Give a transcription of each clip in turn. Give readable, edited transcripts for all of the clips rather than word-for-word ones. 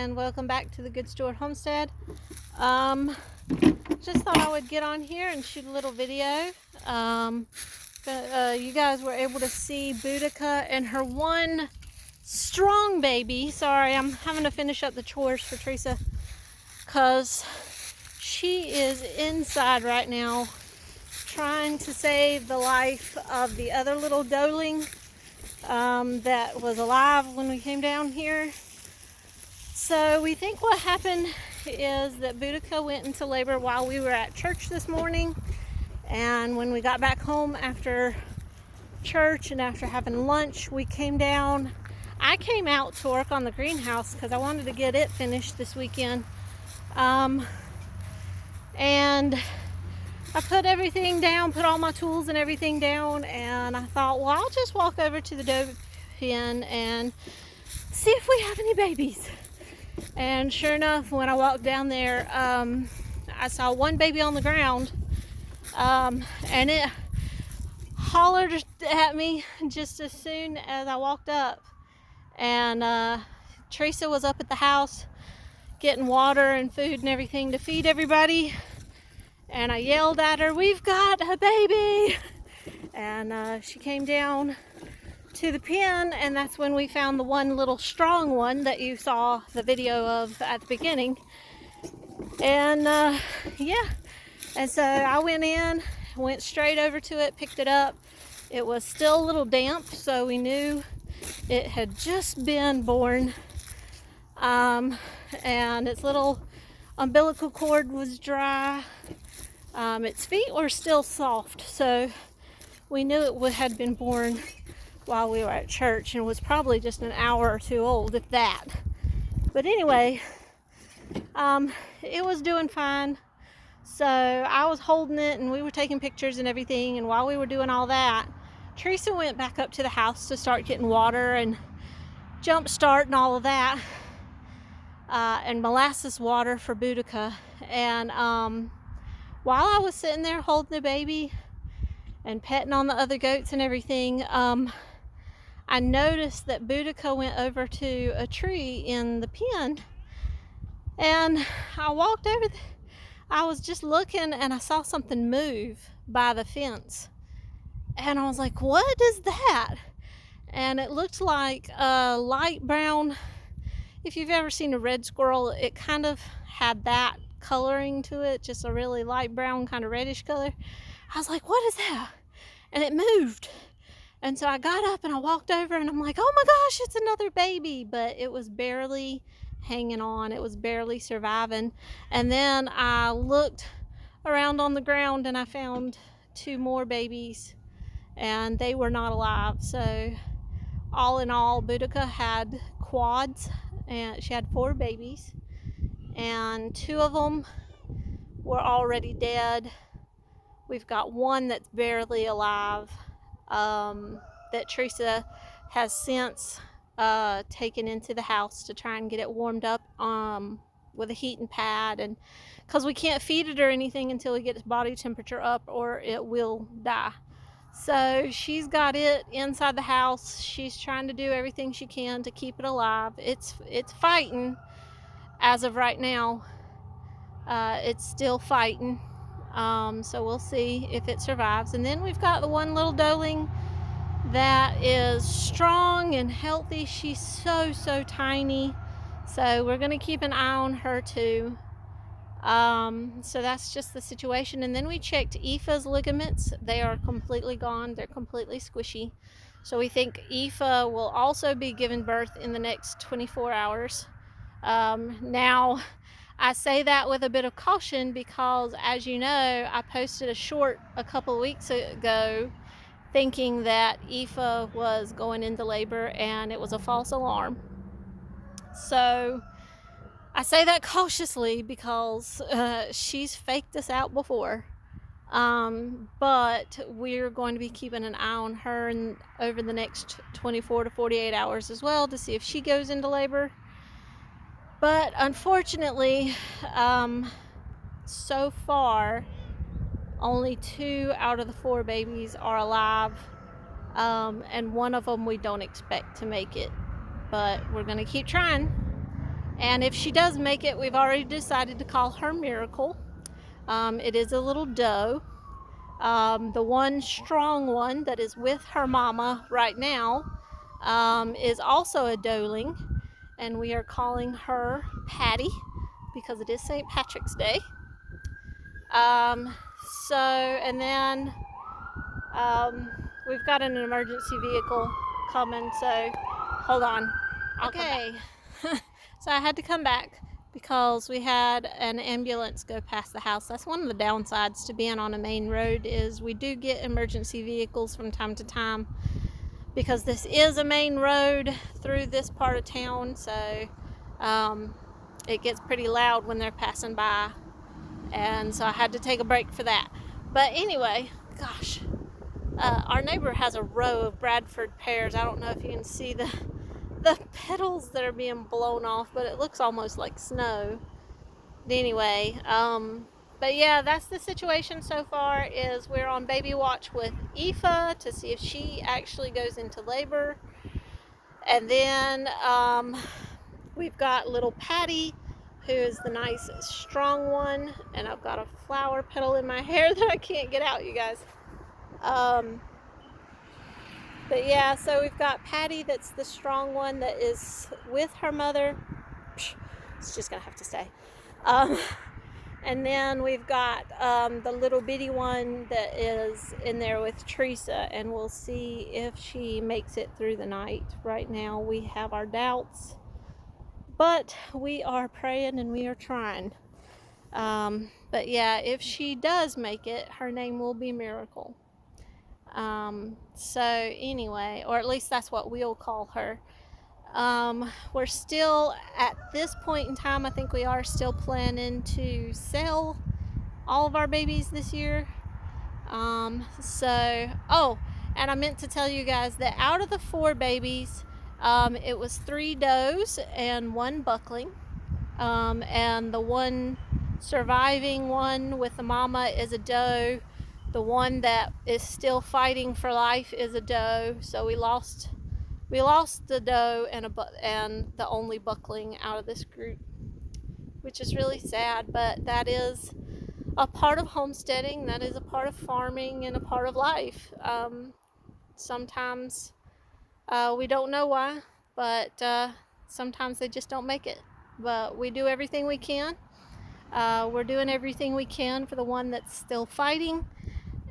and welcome back to the Good Steward Homestead. Just thought I would get on here and shoot a little video. You guys were able to see Boudicca and her one strong baby. Sorry, I'm having to finish up the chores for Teresa because she is inside right now trying to save the life of the other little doeling that was alive when we came down here. So we think what happened is that Boudicca went into labor while we were at church this morning, and when we got back home after church and after having lunch, we came down. I came out to work on the greenhouse because I wanted to get it finished this weekend, and I put everything down, put all my tools and everything down, and I thought, well, I'll just walk over to the doe pen and see if we have any babies. And sure enough, when I walked down there, I saw one baby on the ground, and it hollered at me just as soon as I walked up. And Teresa was up at the house getting water and food and everything to feed everybody. And I yelled at her, "We've got a baby!" And she came down to the pen, and that's when we found the one little strong one that you saw the video of at the beginning. And yeah, and so I went straight over to it, picked it up. It was still a little damp, so we knew it had just been born. And its little umbilical cord was dry. Its feet were still soft, so we knew it had been born while we were at church, and was probably just an hour or two old, if that. But anyway, it was doing fine, so I was holding it and we were taking pictures and everything. And while we were doing all that, Teresa went back up to the house to start getting water and jump start and all of that, and molasses water for Boudicca. And while I was sitting there holding the baby and petting on the other goats and everything, I noticed that Boudicca went over to a tree in the pen, and I walked over I was just looking, and I saw something move by the fence, and I was like, what is that? And it looked like a light brown. If you've ever seen a red squirrel, it kind of had that coloring to it, just a really light brown kind of reddish color. I was like, what is that? And it moved. And so I got up and I walked over, and I'm like, oh my gosh, it's another baby. But it was barely hanging on. It was barely surviving. And then I looked around on the ground and I found two more babies, and they were not alive. So all in all, Boudicca had quads, and she had 4 babies, and 2 of them were already dead. We've got one that's barely alive, that Teresa has since taken into the house to try and get it warmed up with a heating pad, and because we can't feed it or anything until we get its body temperature up, or it will die. So she's got it inside the house. She's trying to do everything she can to keep it alive. It's fighting as of right now. It's still fighting. So we'll see if it survives. And then we've got the one little doeling that is strong and healthy. She's so tiny, so we're going to keep an eye on her too. So that's just the situation. And then we checked Aoife's ligaments. They are completely gone. They're completely squishy. So we think Aoife will also be giving birth in the next 24 hours. Now, I say that with a bit of caution because, as you know, I posted a short a couple weeks ago thinking that Aoife was going into labor, and it was a false alarm. So I say that cautiously because she's faked us out before. But we're going to be keeping an eye on her over the next 24 to 48 hours as well to see if she goes into labor. But unfortunately, so far, only 2 out of the 4 babies are alive, and one of them we don't expect to make it. But we're going to keep trying. And if she does make it, we've already decided to call her Miracle. It is a little doe. The one strong one that is with her mama right now is also a doeling, and we are calling her Patty because it is St. Patrick's Day. And then we've got an emergency vehicle coming, so hold on. Okay, so I had to come back because we had an ambulance go past the house. That's one of the downsides to being on a main road, is we do get emergency vehicles from time to time because this is a main road through this part of town, so it gets pretty loud when they're passing by, and so I had to take a break for that. But anyway, gosh, our neighbor has a row of Bradford pears. I don't know if you can see the petals that are being blown off, but it looks almost like snow. Anyway, but yeah, that's the situation so far. Is we're on baby watch with Aoife to see if she actually goes into labor, and then we've got little Patty, who is the nice strong one, and I've got a flower petal in my hair that I can't get out, you guys. But yeah, so we've got Patty, that's the strong one that is with her mother. It's just gonna have to stay. And then we've got the little bitty one that is in there with Teresa, and we'll see if she makes it through the night. Right now we have our doubts, but we are praying and we are trying. But yeah, if she does make it, her name will be Miracle. So anyway, or at least that's what we'll call her. We're still, at this point in time, I think we are still planning to sell all of our babies this year. And I meant to tell you guys that out of the 4 babies, it was 3 does and 1 buckling. And the one surviving one with the mama is a doe. The one that is still fighting for life is a doe. So we lost the doe and the only buckling out of this group, which is really sad, but that is a part of homesteading, that is a part of farming, and a part of life. Sometimes we don't know why, but sometimes they just don't make it. But we do everything we can. We're doing everything we can for the one that's still fighting,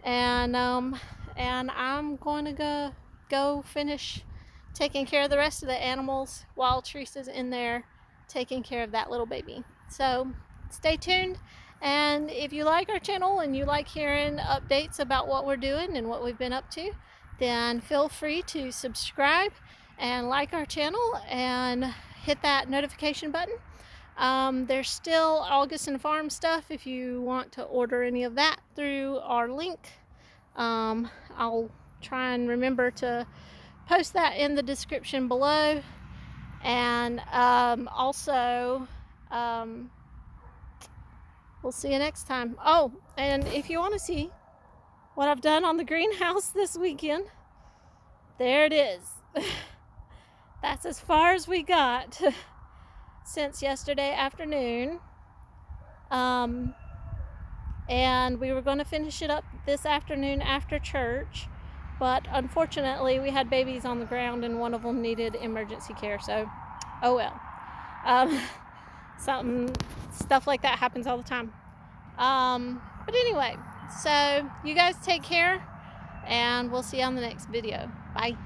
and I'm going to go finish taking care of the rest of the animals while Teresa's in there taking care of that little baby. So stay tuned, and if you like our channel and you like hearing updates about what we're doing and what we've been up to, then feel free to subscribe and like our channel and hit that notification button. There's still Augason Farms stuff if you want to order any of that through our link. I'll try and remember to post that in the description below. And also, we'll see you next time. Oh, and if you want to see what I've done on the greenhouse this weekend, there it is. That's as far as we got since yesterday afternoon. And we were going to finish it up this afternoon after church, but unfortunately we had babies on the ground and one of them needed emergency care, so oh well. Stuff like that happens all the time. But anyway, so you guys take care, and we'll see you on the next video. Bye.